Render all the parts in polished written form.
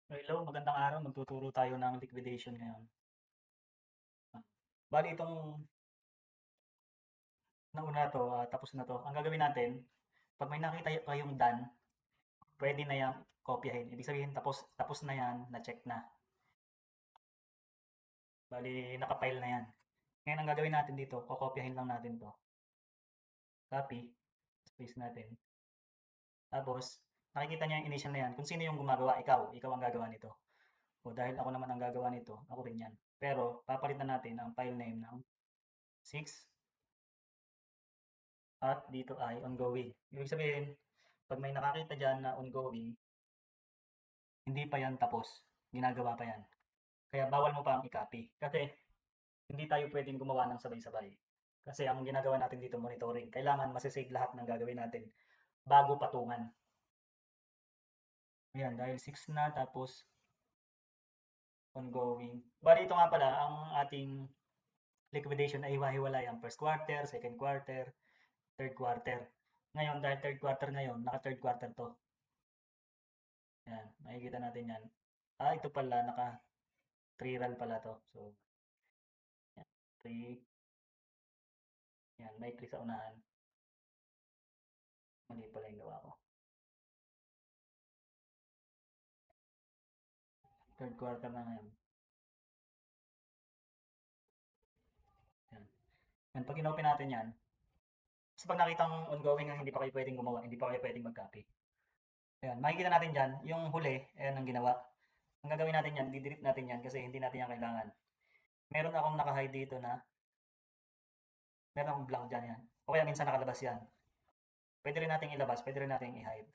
Hello, magandang araw. Magtuturo tayo ng liquidation ngayon. Ah, Bali itong nauna to, tapos na to. Ang gagawin natin, pag may nakita kayong done, pwede na yan kopyahin. Ibig sabihin, tapos na yan, na-check na. Bali, nakapile na yan. Ngayon, ang gagawin natin dito, kokopyahin lang natin to. Copy, space natin. Tapos, nakikita niya yung initial na yan. Kung sino yung gumagawa, ikaw ang gagawa nito. O dahil ako naman ang gagawa nito, ako rin yan. Pero, papalitan natin ang file name ng 6 at dito ay ongoing. Ibig sabihin, pag may nakakita dyan na ongoing, hindi pa yan tapos. Ginagawa pa yan. Kaya bawal mo pa ang i-copy. Kasi hindi tayo pwedeng gumawa ng sabay-sabay. Kasi ang ginagawa natin dito monitoring. Kailangan masisave lahat ng gagawin natin bago patungan. Ayan, dahil 6 na tapos ongoing. Bali ito nga pala, ang ating liquidation ay hiwa-hiwalay ang first quarter, second quarter, third quarter. Ngayon, dahil third quarter ngayon, naka third quarter to. Yan, makikita natin yan. Ito pala, naka 3 run pala to. So, yan, 3. Yan, may 3 sa unahan. Mali pala yung gawa ko. Third quarter na ngayon. Yan. Yan, pag inopen natin yan, kasi pag nakitang ongoing hindi pa kayo pwedeng gumawa, hindi pa kayo pwedeng mag-copy. Ayan, makikita natin dyan, yung huli, ayan ang ginawa. Ang gagawin natin yan, di-delete natin yan kasi hindi natin yan kailangan. Meron akong naka-hide dito na, meron akong blank dyan yan. O kaya minsan nakalabas yan. Pwede rin natin ilabas, pwede rin natin i-hide.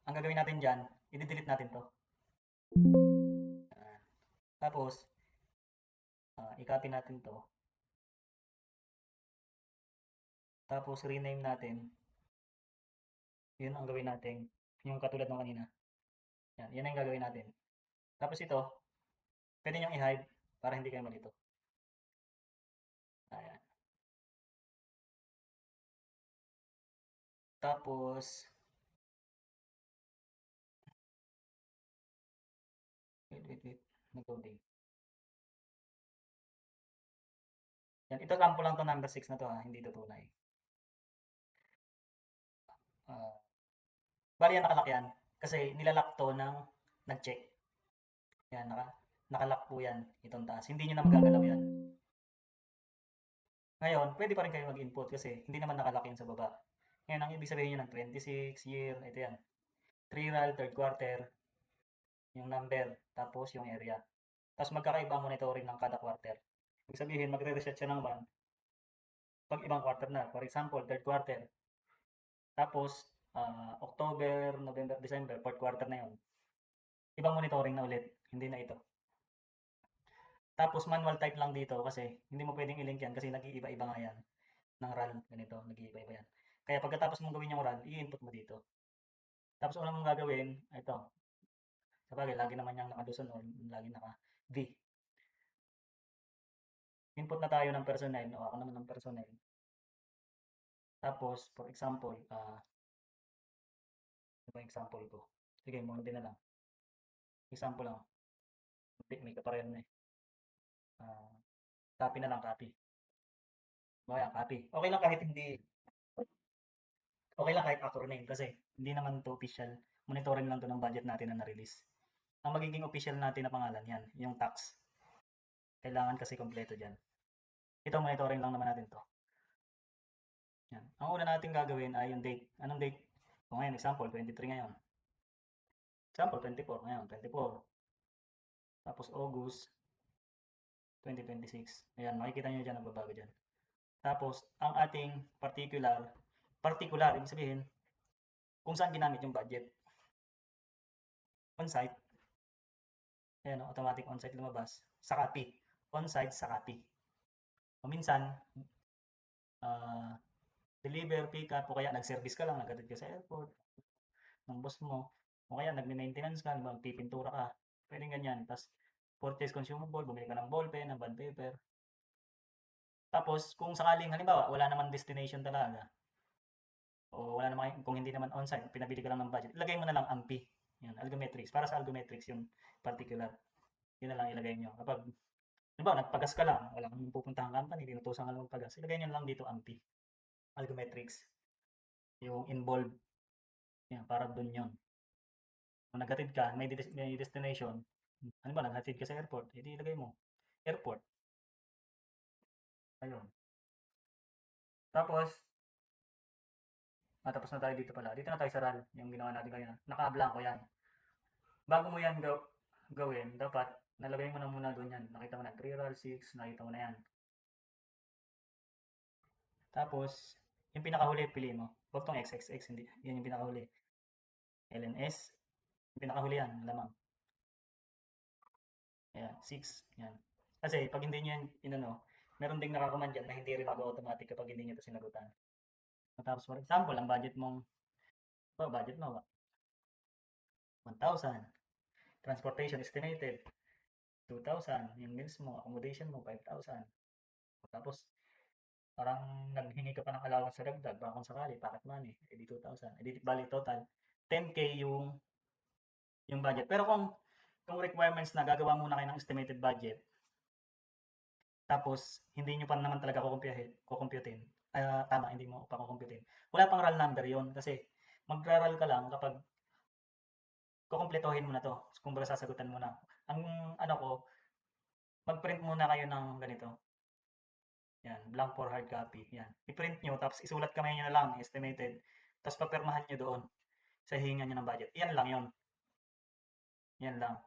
Ang gagawin natin dyan, i-delete natin to. Ayan. Tapos, i-copy natin to. Tapos, rename natin. Yun ang gawin natin. Yung katulad ng kanina. Yan, yan ang gagawin natin. Tapos ito, pwede nyo i-hide para hindi kayo malito. Ayan. Tapos, wait. Nag-loading. Yan, ito sample lang to number 6 na to ha, hindi to tunay. Uh, Bali yan nakalock yan. Kasi nilalak to ng nag-check. Yan, nakalock po yan itong taas. Hindi nyo na magagalaw yan. Ngayon, pwede pa rin kayo mag-input kasi hindi naman nakalock yan sa baba. Ngayon, ang ibig sabihin nyo ng 26 year, ito yan. 3 roll, third quarter, yung number, tapos yung area. Tapos magkakaiba ang monitoring ng kada quarter. Ibig sabihin, magre-reset siya ng 1 pag ibang quarter na. For example, third quarter. Tapos, October, November, December, fourth quarter na yun. Ibang monitoring na ulit, hindi na ito. Tapos, manual type lang dito kasi hindi mo pwedeng i-link yan kasi nag-iiba-iba nga yan ng RAL. Ganito, nag-iiba-iba yan. Kaya pagkatapos mong gawin yung RAL, i-input mo dito. Tapos, una mong gagawin, ito. Sabagay, lagi naman yung nakaduson o lagi naka-V. Input na tayo ng personnel. O, ako naman ng personnel. Tapos, for example, ano ba example ko? Sige, Monday na lang. Example lang. May kaparehan na eh. Copy na lang, copy. Kaya, copy. Okay lang kahit acronym kasi hindi naman to official. Monitoring lang to ng budget natin na na-release. Ang magiging official natin na pangalan yan, yung tax. Kailangan kasi kompleto dyan. Ito, monitoring lang naman natin to. Yan. Ang una natin gagawin ay yung date. Anong date? Kung ngayon, example, 23 ngayon. Example, 24 ngayon, 24. Tapos August 2026. Ayan, makikita nyo dyan, nagbabago dyan. Tapos, ang ating particular, ibig sabihin, kung saan ginamit yung budget. On-site, ayan, automatic on-site lumabas. Sa copy. On-site sa copy. O minsan, deliver, pick up, o kaya nag-service ka lang, nagkatid ka sa airport, ng boss mo, o kaya nagme-maintenance ka, magpipintura ka, pwedeng ganyan. Tapos, purchase consumable, bumili ka ng ballpen, ng bond paper. Tapos, kung sakaling, halimbawa, wala naman destination talaga, o wala naman, kung hindi naman on-site, pinabili ka lang ng budget, ilagay mo na lang ang P. Yan, algometrics. Para sa algometrics yung particular. Yun na lang ilagay nyo. Kapag, halimbawa, nagpagas ka lang, wala kang pupuntahan company, tinutusan ka lang magpagas, ilagay nyo lang dito AMPI. Algometrics. Yung involved. Yan, para dun yun. Kung naghatid ka, may destination, ano ba, naghatid ka sa airport, edi ilagay mo, airport. Ayun. Tapos, tapos na tayo dito pala. Dito na tayo sa RAL, yung ginawa natin kanina. Naka-blanko yan. Bago mo yan gawin, dapat nalagay mo na muna doon yan. Nakita mo na 3 RAL 6, nakita mo na yan. Tapos, yung pinakahuli, piliin mo. Huwag tong XXX, hindi. Yan yung pinakahuli. LNS, yung pinakahuli yan, lamang. Ayan, 6. Yan. Kasi, pag hindi nyo yan, inano, meron ding nakakuman dyan na hindi rin mag-automatic kapag hindi nyo ito sinagutan. Tapos, for example, ang budget mong, budget mo, 1,000. Transportation estimated, 2,000. Yung meals mo, accommodation mo, 5,000. Tapos, parang naghingi ka pa ng allowance sa dagdag, baka kung sakali, pocket money, edi 2,000. Edi bali total, 10K yung budget. Pero kung requirements na gagawa muna kayo ng estimated budget, tapos hindi nyo pa naman talaga kukumputin, tama, hindi mo pa kukumputin. Wala pang RAL number yon kasi magra-RAL ka lang kapag kukumpletohin mo na to. Kumbaga sasagutan mo na. Ang ano ko, mag-print muna kayo ng ganito. Yan, blank for hard copy. Yan. I-print nyo, tapos isulat kamay nyo na lang, estimated. Tapos papirmahan nyo doon sa hihingan nyo ng budget. Yan lang yon. Yan lang.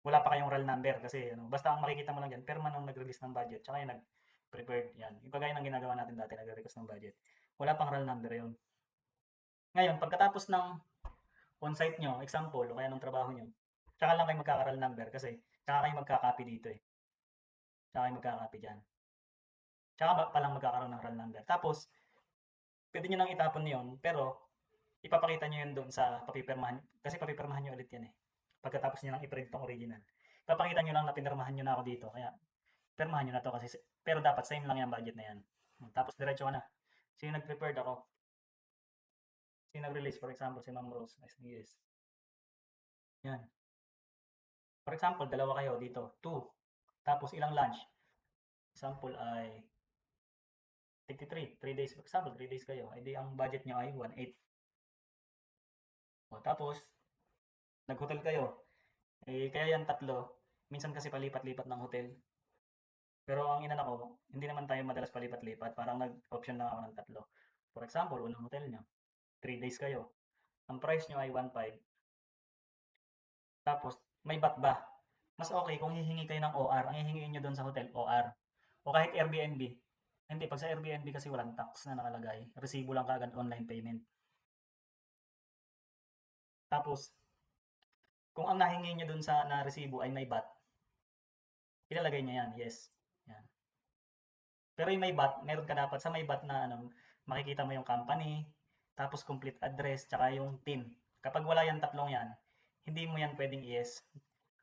Wala pa kayong RAL number kasi ano, basta ang makikita mo lang dyan, perma nung nag-release ng budget, tsaka yung nag-prepared yan. Yung kagaya ng ginagawa natin dati, nag-request ng budget. Wala pang RAL number yon. Ngayon, pagkatapos ng on-site nyo, example, o kaya ng trabaho nyo, tsaka lang kayo magkaka-RAL number kasi tsaka kayo magka-copy dito eh. Tsaka kayo magka-copy dyan. Tsaka pa lang magkakaroon ng RAL number. Tapos, pwede nyo nang itapon yun, pero ipapakita nyo yun doon sa papipirmahan. Kasi papipirmahan nyo ulit yan eh. Pagkatapos nyo nang i-print tong original. Papakita nyo lang na pinirmahan nyo na ako dito. Kaya, pirmahan nyo na to kasi, pero dapat same lang yung budget na yan. Tapos, diretso ka na. So, yung nag-prepared ako, yung nag-release, for example, si Ma'am Rose, SDS. Yan. For example, dalawa kayo dito, 2. Tapos, ilang lunch? Example ay 53, 3 days. For example, 3 days kayo. Ay di ang budget nyo ay 1.8. O, tapos, nag-hotel kayo. Eh, kaya yan tatlo. Minsan kasi palipat-lipat ng hotel. Pero ang inana ko, hindi naman tayo madalas palipat-lipat. Parang nag-option lang ako ng tatlo. For example, unang hotel nyo. 3 days kayo. Ang price nyo ay 1.5. Tapos, may bat ba? Mas okay kung hihingi kayo ng OR. Ang hihingiin nyo doon sa hotel, OR. O kahit Airbnb. Hindi, pag sa Airbnb kasi walang tax na nakalagay. Resibo lang kaagad online payment. Tapos, kung ang nahingi nyo dun sa na resibo ay may VAT, ilalagay nyo yan, yes. Yan. Pero yung may VAT, meron ka dapat sa may VAT na ano, makikita mo yung company, tapos complete address, tsaka yung TIN. Kapag wala yan tatlong yan, hindi mo yan pwedeng yes.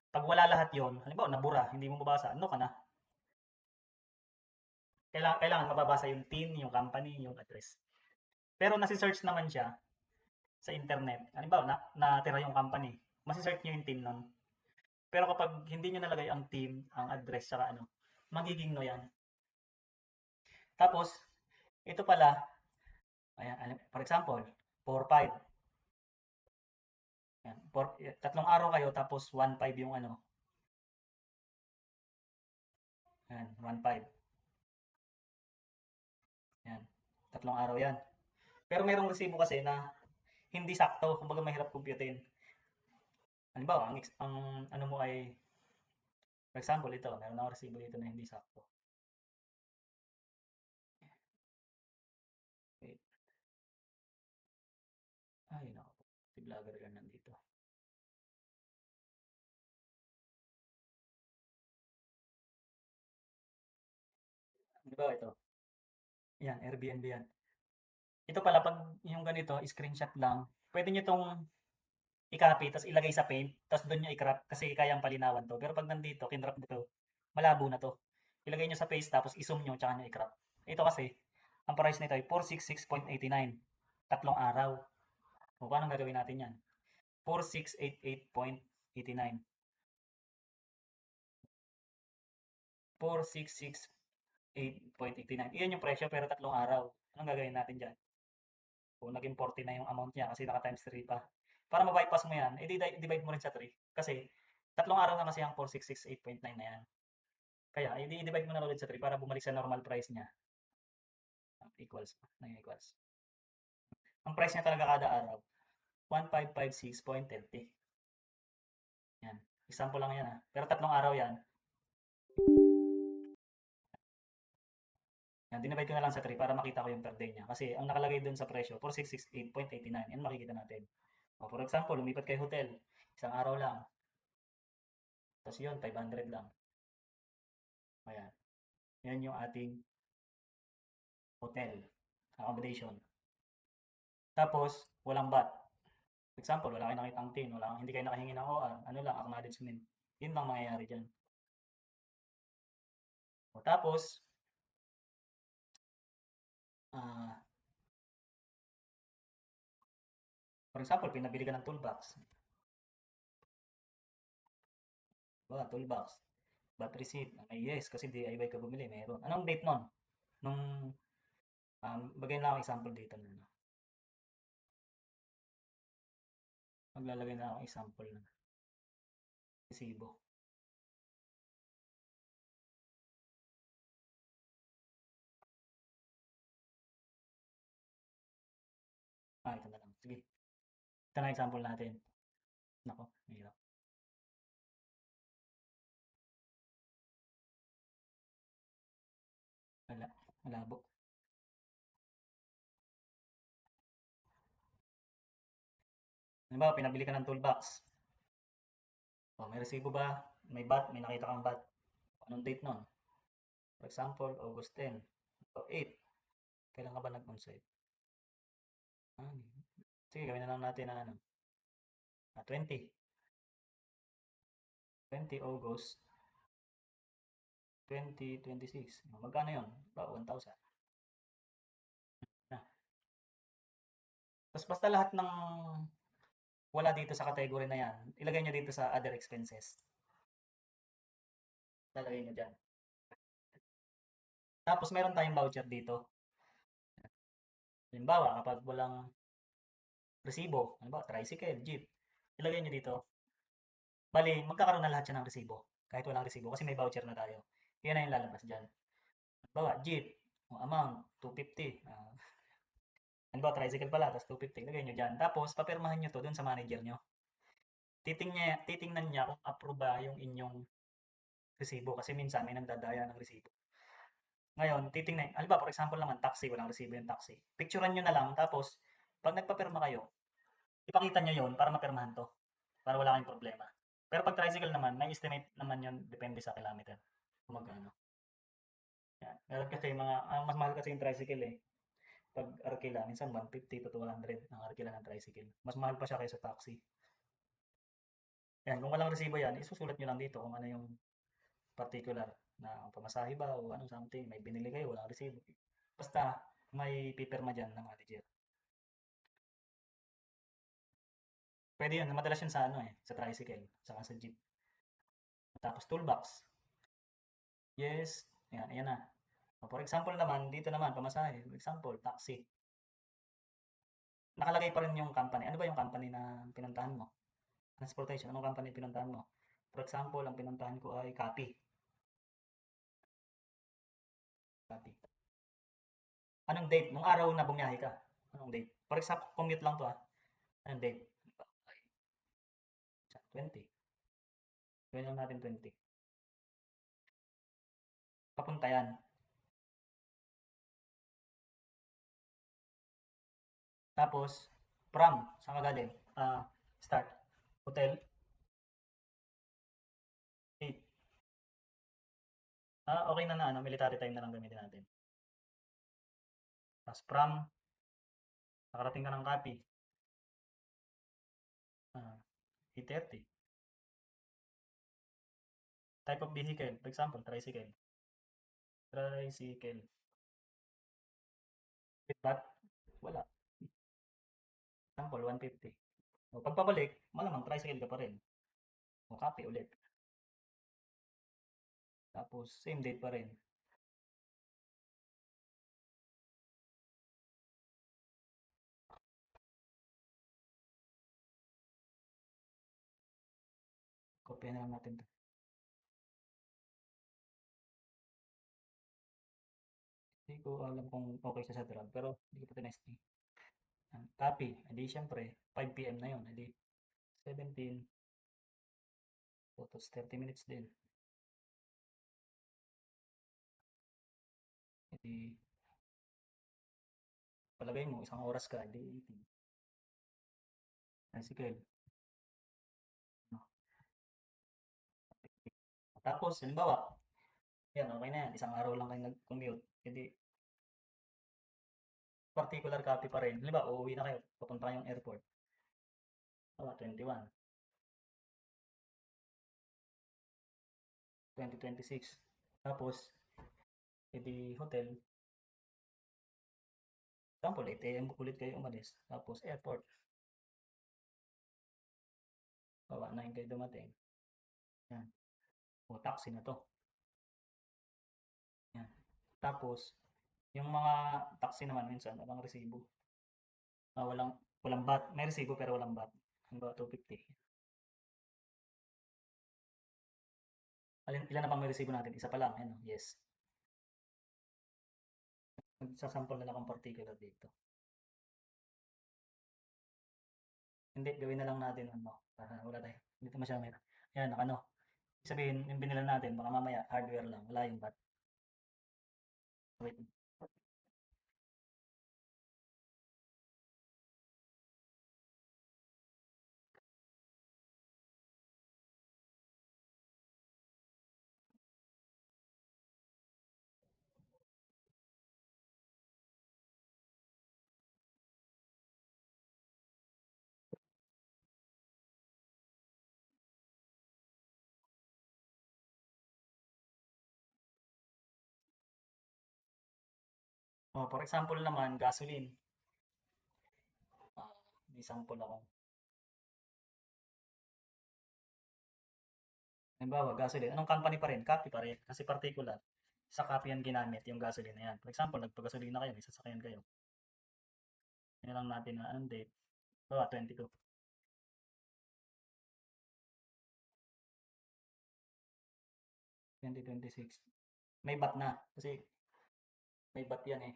Pag wala lahat yon, halimbawa nabura, hindi mo mabasa, ano ka na? Kailangan mababasa yung TIN, yung company, yung address. Pero nasi-search naman siya sa internet. Halimbawa, natira yung company. Masi-search nyo yung TIN nun. Pero kapag hindi nyo nalagay ang TIN, ang address, saka ano, magiging no yan. Tapos, ito pala, ayan, for example, 4-5. Yan, 3 araw kayo, tapos 1.5 yung ano. Yan, 1.5. Yan, 3 araw yan. Pero merong resibo kasi na hindi sakto, kumbaga mahirap kumputin. Halimbawa, ang ano mo ay, for example, ito, meron akong resibo dito na hindi sakto. Wait. Ay, naku po. Si vlogger yan nandito. Di ba ito? Yan, Airbnb yan. Ito pala, pag yung ganito, screenshot lang, pwede nyo itong i-copy, tapos ilagay sa paint, tapos doon nyo i-crop, kasi kayang palinawan to. Pero pag nandito, kinrop nito, malabo na to. Ilagay nyo sa paste, tapos i-zoom nyo, tsaka nyo i-crop. Ito kasi, ang price nito ay 466.89. 3 araw. O, paano gagawin natin yan? 4688.89. 4668.89. Iyan yung presyo pero tatlong araw. Anong gagawin natin dyan? Kung naging 40 na yung amount niya kasi naka times 3 pa. Para ma-bypass mo yan, edi divide mo rin sa 3. Kasi tatlong araw na kasi ang 4668.9 na yan. Kaya i-divide mo na ulit sa 3 para bumalik sa normal price niya. Equals. Equals. Ang price niya talaga kada araw, 1556.30. Yan. Example lang yan ha. Pero tatlong araw yan. Yan, dinivide ko na lang sa 3 para makita ko yung per day niya. Kasi ang nakalagay dun sa presyo, 4668.89. Yan makikita natin. O, for example, lumipat kay hotel. Isang araw lang. Tapos yun, 500 lang. Ayan. Yan yung ating hotel accommodation. Tapos, walang VAT. For example, wala kayo nakitang tin, hindi kayo nakahingi ng OR, ano lang, acknowledgement. Yun lang mangyayari dyan. O, tapos, for example, pinabili ka ng toolbox. Toolbox. VAT receipt. May yes, kasi DIY ka bumili. Meron. Anong date nun? Nung, bagay na ako example dito. Maglalagay na ako example ng resibo. Ito na lang. Sige. Ito na example natin. Nako, mahirap. Wala. Malabo. Halimbawa, pinabili ka ng toolbox. O, may resibo ba? May VAT? May nakita kang VAT? Anong date nun? For example, August 10. O, 8. Kailan ka ba nag-onsite? Sige, gawin na lang natin na 20. 20 August 2026. Magkano yun? Ba, 1,000. Tapos basta lahat ng wala dito sa category na yan, ilagay nyo dito sa other expenses. Lalagay nyo dyan. Tapos meron tayong voucher dito. Halimbawa, kapag walang resibo, halimbawa, tricycle, jeep, ilagay nyo dito. Bali, magkakaroon na lahat siya ng resibo. Kahit walang resibo, kasi may voucher na tayo. Yan na yung lalabas dyan. Halimbawa, jeep, amount, 250. Halimbawa, tricycle pala, tapos 250. Ilagay nyo dyan. Tapos, papirmahan nyo to dun sa manager nyo. Titingnan niya kung approve ba yung inyong resibo. Kasi minsan, may nagdadaya ng resibo. Ngayon, titingnan. Halimbawa, for example naman, taxi, walang resibo yung taxi. Picturean nyo na lang, tapos, pag nagpapirma kayo, ipakita nyo yon para mapirmahan to. Para wala kayong problema. Pero pag tricycle naman, may estimate naman yun, depende sa kilometer. Kung magkano. Yan. Meron kasi mas mahal kasi yung tricycle eh. Pag arkila, minsan 150 to 200 ang arkila ng tricycle. Mas mahal pa siya kaysa taxi. Yan, kung walang resibo yan, isusulat nyo lang dito kung ano yung particular na pamasahe ba o anong something. May binili kayo, walang resibo. Basta, may pipirma dyan ng manager. Pwede yun. Madalas yun sa sa tricycle, saka sa jeep. Tapos toolbox. Yes. Ayan na. For example naman, dito naman, pamasahe. For example, taxi. Nakalagay pa rin yung company. Ano ba yung company na pinuntahan mo? Transportation. Anong company pinuntahan mo? For example, ang pinuntahan ko ay Copy. Copy. Anong date? Nung araw na bumiyahe ka. Anong date? For example, commute lang to Anong date? 20. Gawin lang natin 20. Papunta yan. Tapos, from, saan ka galing? Start. Hotel. 8. Okay na military time na lang gamitin natin. Tapos from, nakarating ka ng Copy. 8:30. Type of vehicle, for example, tricycle. Tricycle. With VAT? Wala. Example, 150. O pagpabalik, malamang tricycle ka pa rin. O copy ulit. Tapos same date pa rin. Kopya na lang natin 'to. Hindi ko alam kung okey siya sa drag, pero hindi ko pa tinesting. Yan, copy, eh di siyempre 5 PM na 'yun, eh di 17 tapos 30 minutes din. Eh di palagay mo isang oras ka, eh di 18. Tricycle, no? Tapos halimbawa, yan okey na yan, isang araw lang kayo nag-commute, eh di particular copy pa rin. Halimbawa, uuwi na kayo, papunta kayong airport, halimbawa 21, 2026. Tapos, eh di hotel, example 8 AM ulit kayo umalis, tapos airport, halimbawa 9 kayo dumating, yan. O taxi na 'to, yan. Tapos, yung mga taxi naman minsan walang resibo. Walang walang VAT. May resibo pero walang VAT. Halimbawa 250. Ilan na bang may resibo natin? Isa pa lang. Ano? Yes. Magsasample na lang akong particular dito. Hindi, gawin na lang natin ano. Para wala tayo. Dito masyadong may. Ayan, ano. Sabihin, yung binila natin, baka mamaya hardware lang. Wala yung VAT. Wait. For example naman, gasoline. May sample ako. Halimbawa, gasoline. Anong company pa rin? Copy pa rin. Kasi particular. Sa copy yan ginamit yung gasoline na yan. For example, nagpagasolina kayo, may sasakyan kayo. Yan lang natin na anong date. 22. 2026. May VAT na. Kasi may VAT yan eh.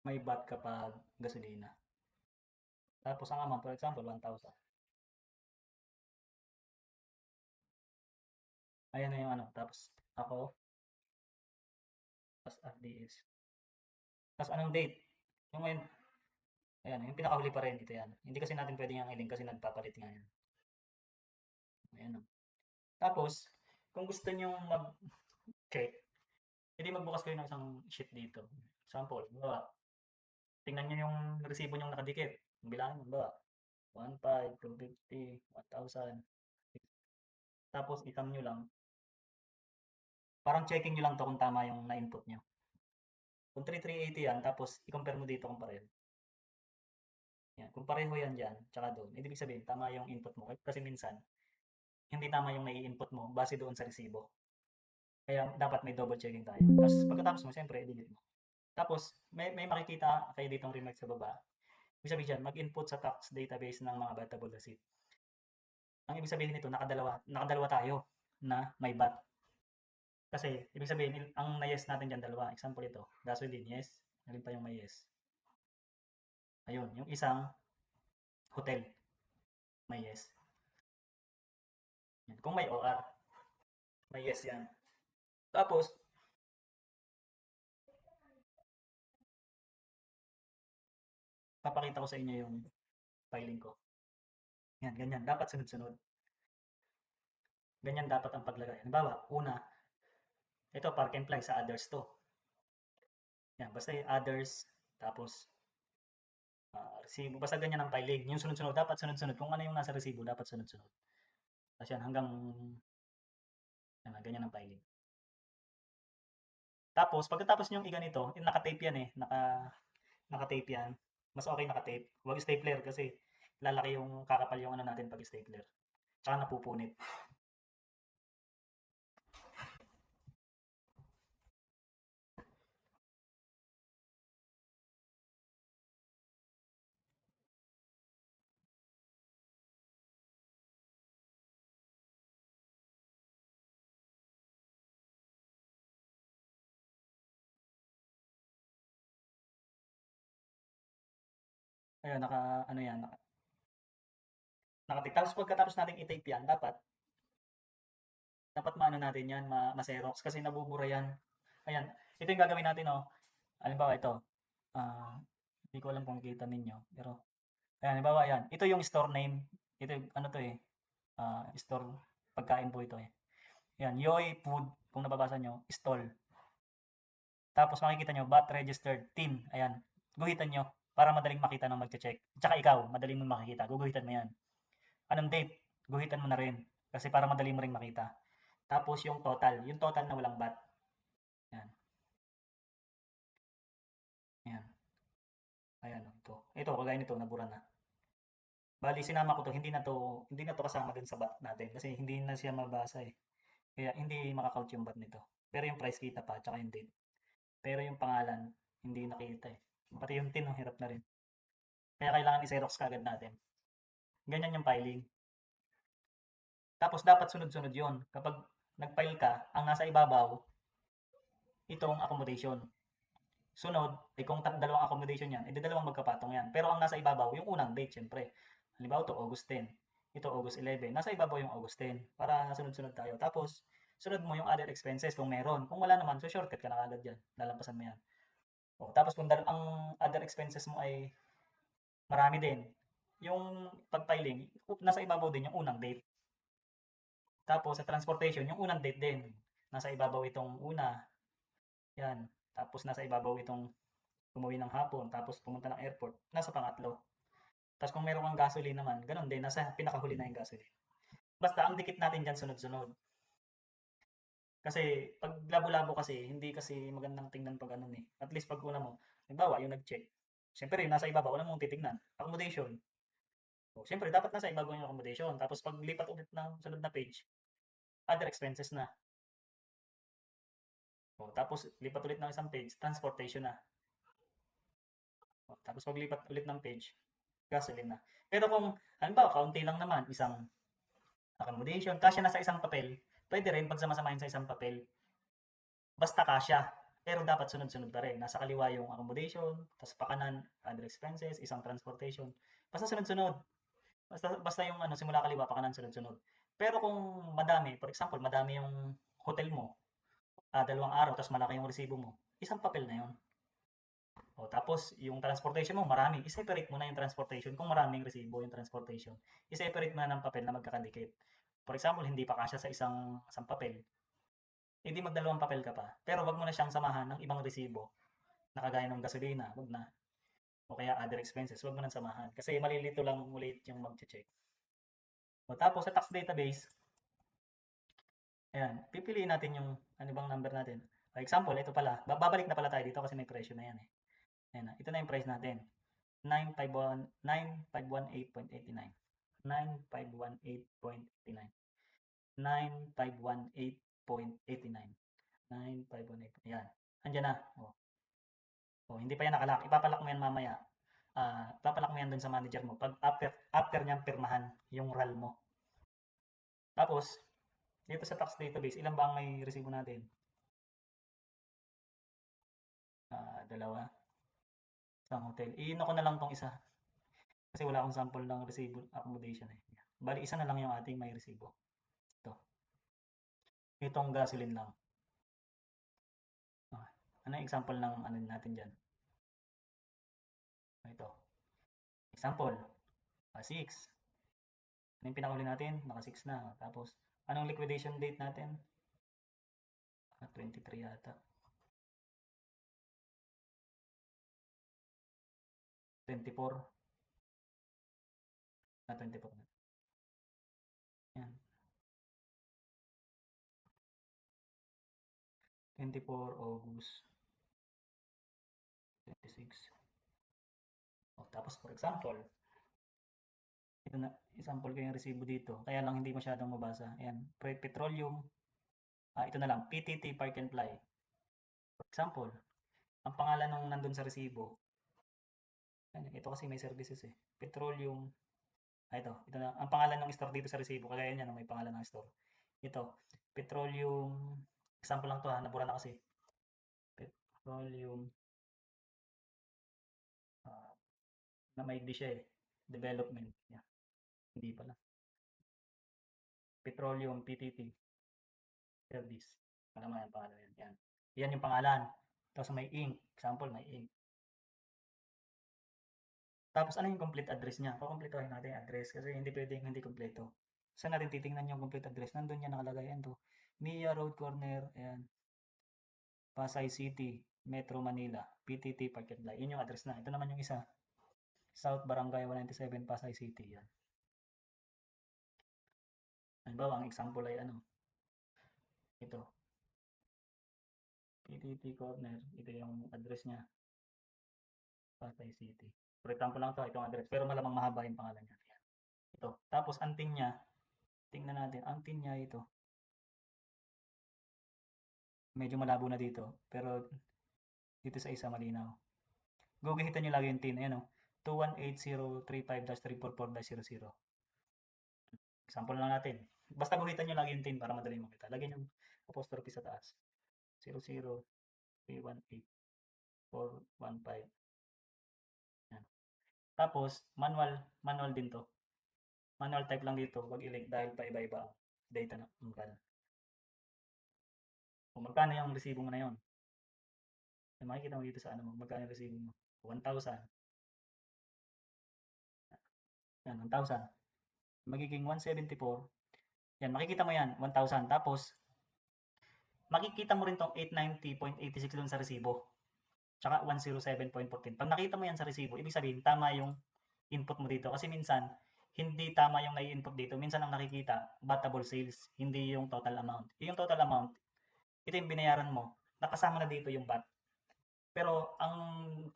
May VAT kapag gasolina. Tapos ang amount, for example, 1,000. Ayan na yung ano. Tapos ako, tapos RDS. Tapos anong date? Yung ngayon, ayan, yung pinakahuli pa rin. Ito yan. Hindi kasi natin pwede yung i-link kasi nagpapalit nga yan. Ayan. Tapos, kung gusto nyo mag-check, hindi magbukas kayo ng isang sheet dito. Example, bawa, tingnan nyo yung resibo nyo nakadikit. Bilangin mo, bawa, 1,500, 250, 1,000. Tapos, itam nyo lang. Parang checking nyo lang to kung tama yung na-input nyo. Kung 3,380 yan, tapos i-compare mo dito kung pareho. Yan. Kung pareho yan dyan, tsaka doon, ibig sabihin, tama yung input mo. Kasi minsan, hindi tama yung nai-input mo base doon sa resibo. Kaya dapat may double checking tayo. Tapos pagkatapos mo, siyempre, i-delete mo. Tapos, may makikita kayo ditong remark sa baba. Ibig sabihin dyan, mag-input sa tax database ng mga batable receipt. Ang ibig sabihin nito, nakadalawa tayo na may VAT. Kasi, ibig sabihin, ang na-yes natin dyan dalawa. Example ito, gasoline, yes. Alin pa yung may yes? Ayun, yung isang hotel, may yes. Yan. Kung may OR, may yes yan. Tapos, papakita ko sa inyo yung filing ko. Yan, ganyan. Dapat sunod-sunod. Ganyan dapat ang paglagay. Halimbawa, una, ito park and fly sa others to. Yan, basta yung others, tapos resibo. Basta ganyan ang filing. Yung sunod-sunod, dapat sunod-sunod. Kung ano yung nasa resibo, dapat sunod-sunod. Tapos yan, hanggang yan, ganyan ang filing. Tapos, pagkatapos nyo i-ganito, naka-tape yan eh. Naka-tape yan. mas okay naka-tape. Huwag stapler kasi lalaki yung kakapal yung ano natin pag stapler. Tsaka napupunit. Ayun, ano yan, naka-tape. Tapos pagkatapos natin i-tape yan, dapat maano natin yan, ma-xerox kasi nabubura yan. Ayan, ito yung gagawin natin, oh. Halimbawa, ito. Hindi ko alam kung kita ninyo, pero ayan, halimbawa, yan. Ito yung store name. Ito yung, ano to eh, store, pagkain po ito eh. Yan, Yoy Food, kung nababasa nyo, stall. Tapos makikita nyo, bat registered, tin. Ayan, guhitan nyo para madaling makita ng magche-check. Tsaka ikaw, madaling mo makikita. Guguhitan mo yan. Anong date? Guhitan mo na rin. Kasi para madali mo rin makita. Tapos yung total na walang bat. Yan. Yan. Ayan, ito. Ito, kagaya nito, nabura na. Bali, sinama ko to, hindi na to kasama dun sa bat natin kasi hindi na siya mabasa eh. Kaya hindi makakount yung bat nito. Pero yung price kita pa, tsaka yung date. Pero yung pangalan, hindi nakita eh. Pati yung tin, hirap na rin. Kaya kailangan i-xerox kagad natin. Ganyan yung filing. Tapos dapat sunod-sunod yon. Kapag nag-file ka, ang nasa ibabaw, itong accommodation. Sunod, kung dalawang accommodation yan, edi dalawang magkapatong yan. Pero ang nasa ibabaw, yung unang date, syempre. Halimbawa ito, August 10. Ito, August 11. Nasa ibabaw yung August 10. Para sunod-sunod tayo. Tapos, sunod mo yung other expenses kung meron. Kung wala naman, so shortcut ka na agad dyan. Lalampasan mo yan. O, tapos kung ang other expenses mo ay marami din, yung pag-filing, nasa ibabaw din yung unang date. Tapos sa transportation, yung unang date din. Nasa ibabaw itong una. Yan. Tapos nasa ibabaw itong umuwi ng hapon. Tapos pumunta ng airport. Nasa pangatlo. Tapos kung meron kang gasoline naman, ganun din. Nasa pinakahuli na yung gasoline. Basta ang dikit natin dyan sunod-sunod. Kasi pag labo-labo kasi, hindi kasi magandang tingnan pag ano eh. At least pag una mo, halimbawa yung nag-check. Siyempre, nasa ibabaw, una mong titignan. Accommodation. O, siyempre, dapat nasa ibabaw yung accommodation. Tapos pag lipat ulit ng sunod na page, other expenses na. O, tapos lipat ulit ng isang page, transportation na. O, tapos pag lipat ulit ng page, gasoline na. Pero kung, halimbawa, kaunti lang naman, isang accommodation, kasya na sa isang papel, pwede rin pagsamasamahin sa isang papel, basta kasya. Pero dapat sunod-sunod pa rin. Nasa kaliwa yung accommodation, tapos pakanan, other expenses, isang transportation. Basta sunod-sunod. Basta yung ano, simula kaliwa, pakanan, sunod-sunod. Pero kung madami, for example, madami yung hotel mo, 2 araw, tapos malaki yung resibo mo, isang papel na yun. O, tapos, yung transportation mo, marami. I-separate mo na yung transportation. Kung maraming resibo yung transportation, i-separate mo na ng papel na magkakadikit. For example, hindi pa kasya sa isang papel. Hindi magdalawang papel ka pa. Pero wag mo na siyang samahan ng ibang resibo na kagaya ng gasolina. Wag na. O kaya other expenses. Wag mo nang samahan. Kasi malilito lang ulit yung mag-check. O tapos sa tax database, ayan, pipiliin natin yung ano bang number natin. Example, ito pala. Babalik na pala tayo dito kasi may presyo na yan eh. Ayan na. Ito na yung price natin. 9518.89. 9518.89. 9518.89. 9518. Ayan. Andiyan na. Oh. Oh, hindi pa yan nakalock. Ipapalock mo yan mamaya. Ipapalock mo yan dun sa manager mo. Pag after niyang pirmahan yung RAL mo. Tapos, dito sa tax database, ilan ba ang may resibo natin? Dalawa. Isang hotel. I-ino ko na lang tong isa. Kasi wala akong sample ng resibo accommodation eh. Bali, isa na lang yung ating may resibo. Ito. Itong gasoline lang. Ano yung example ng ano natin dyan? Ito. Example. 6. Ano yung pinakahuli natin? Naka 6 na. Tapos, anong liquidation date natin? 23 yata. 24. 24 na. Yan. 24 August 26. O, Tapos for example, ito na, example ko yung resibo dito. Kaya lang hindi masyadong mabasa. Ayan, petroleum. Ito na lang, PTT Park and Fly. For example, ang pangalan nung nandun sa resibo. Ayan, ito kasi may services eh. Petroleum. Ito na. Ang pangalan ng store dito sa resibo. Kagaya niya, may pangalan ng store. Ito, Petroleum. Example lang to ha, nabura na kasi. Petroleum. Na may di siya eh. Development. Yeah. Hindi pala. Petroleum PTT Service. Alam mo yan, pangalan yan. Yan. Yan yung pangalan. Tapos may ink. Example, may ink. Tapos ano yung complete address niya? Kukumpletuhin natin yung address kasi hindi pwedeng hindi kompleto. Saan natin titingnan yung complete address? Nandun yan nakalagay. Yan to. Mia Road Corner. Ayan. Pasay City. Metro Manila. PTT Park and Fly. Yun yung address na. Ito naman yung isa. South Barangay 197 Pasay City. Yan. Halimbawa, ang example ay ano? Ito. PTT Corner. Ito yung address niya. Pasay City. For example lang to, itong address. Pero malamang mahaba yung pangalan niya. Yan. Ito. Tapos, ang tin niya. Tingnan natin. Ang tin niya ito. Medyo malabo na dito. Pero, dito sa isa malinaw. Guguhitan nyo lagi yung tin. Ayan o. 218035-344-00. Example lang natin. Basta guhitan nyo lagi yung tin para madali makita. Lagyan yung apostrophe sa taas. 00318-415. Yan. Tapos, manual din to. Manual type lang dito. Wag i-link dahil paiba-iba ang data na magkano. Kung magkano yung resibo mo na yon. Makikita mo dito sa ano mo, magkano yung resibo mo. 1,000. Yan, 1,000. Magiging 174. Yan, makikita mo yan, 1,000. Tapos, makikita mo rin tong 890.86 doon sa resibo. Tsaka 107.14. Pag nakita mo yan sa resibo, ibig sabihin, tama yung input mo dito. Kasi minsan, hindi tama yung nai-input dito. Minsan ang nakikita, batable sales, hindi yung total amount. Yung total amount, ito yung binayaran mo. Nakasama na dito yung VAT. Pero ang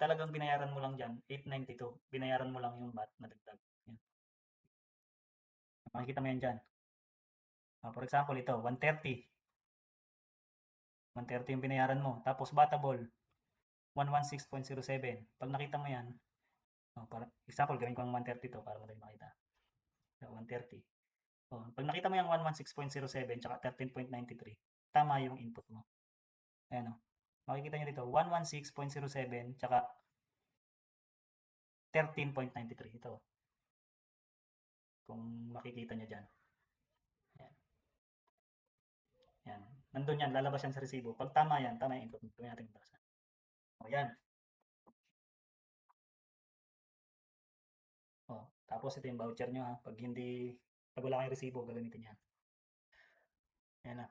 talagang binayaran mo lang dyan, 892. Binayaran mo lang yung VAT na dagdag. Yan. Makikita mo yan dyan. For example, ito, 130. 130 yung binayaran mo. Tapos batable, 116.07. Pag nakita mo yan, para, example, gawin ko ang 130 to para madali makita. 130. Pag nakita mo yung 116.07 tsaka 13.93, tama yung input mo. Ayan o. Makikita nyo dito, 116.07 tsaka 13.93. Ito. Kung makikita nyo dyan. Ayan. Yan. Nandun yan, lalabas yan sa resibo. Pag tama yan, tama yung input mo. Tuloy natin basa. Yan. Tapos ito yung voucher nyo ha. Pag wala kayong resibo, gagamitin yan. Ayan na.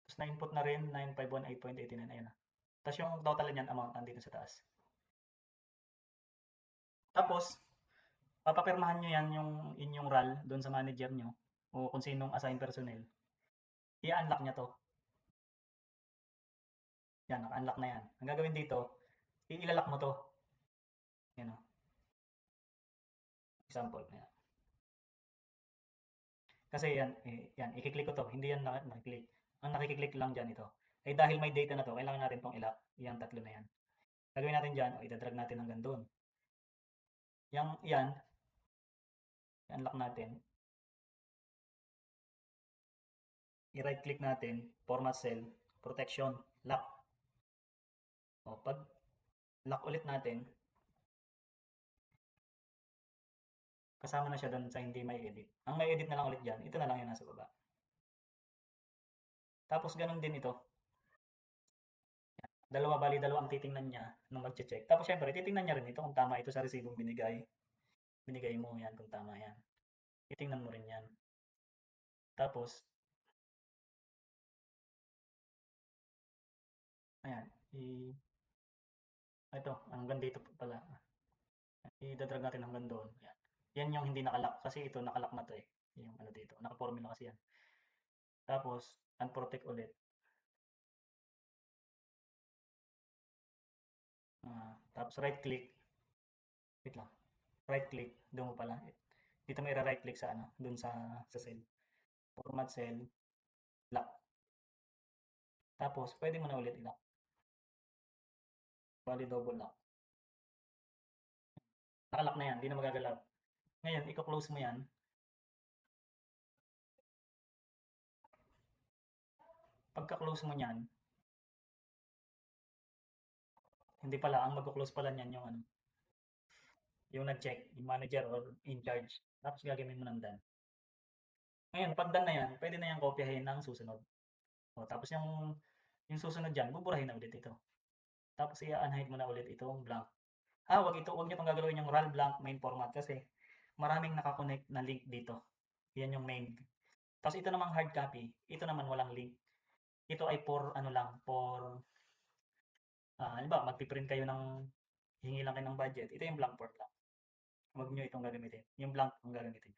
Tapos na-input na rin, 9518.89. Ayan na. Tapos yung total niyan amount nandito sa taas. Tapos, papapirmahan nyo yan yung inyong RAL doon sa manager nyo o kung sinong assigned personnel. I-unlock niya to. Yan, naka-unlock na yan. Ang gagawin dito, ilalak mo to. Yan o. Example. Yan. Kasi yan, i-click ko to. Hindi yan nakiklik. Ang nakiklik lang dyan ito. Ay dahil may data na to, kailangan natin tong ilak. Yan, tatlo na yan. Gagawin natin dyan, itadrag natin hanggang doon. Yan, i-unlock natin. I-right click natin, format cell, protection, lock. Pag lock ulit natin, kasama na siya doon sa hindi may edit. Ang may edit na lang ulit dyan, ito na lang yung nasa baba. Tapos ganun din ito. Bali dalawa ang titingnan niya nung mag-check. Tapos syempre, titingnan niya rin ito kung tama ito sa resibong binigay. Binigay mo yan kung tama yan. Titingnan mo rin yan. Tapos, ayan, ito, hanggang dito pala. I-drag natin hanggang doon. Yan. Yan yung hindi nakalock kasi ito nakalock na to eh. Yung ano dito. Naka-formula kasi yan. Tapos, unprotect ulit. Tapos right click. Wait lang. Right click, doon mo pala. Dito mo i-right click sa ano, doon sa cell. Format cell, lock. Tapos, pwede mo na ulit i-lock. Bali double lock. Nakalock na yan, hindi na magagalaw. Ngayon, i-close mo yan. Pagka-close mo yan, hindi pala, ang magko-close pala niyan yung ano, yung nag-check, yung manager or in charge. Tapos gagawin mo ng done. Ngayon, pag done na yan, pwede na yan kopyahin ng susunod. O, tapos yung susunod dyan, buburahin na ulit ito. Tapos i-unhide mo na ulit itong blank. Wag niyo itong gagawin yung RAL blank main format kasi maraming nakakonect na link dito. Yan yung main. Tapos ito namang hard copy, ito naman walang link. Ito ay for ano lang, for halimbawa magpiprint kayo ng hingi lang kayo ng budget. Ito yung blank form lang. Huwag niyo itong gagamitin. Yung blank ang gagamitin.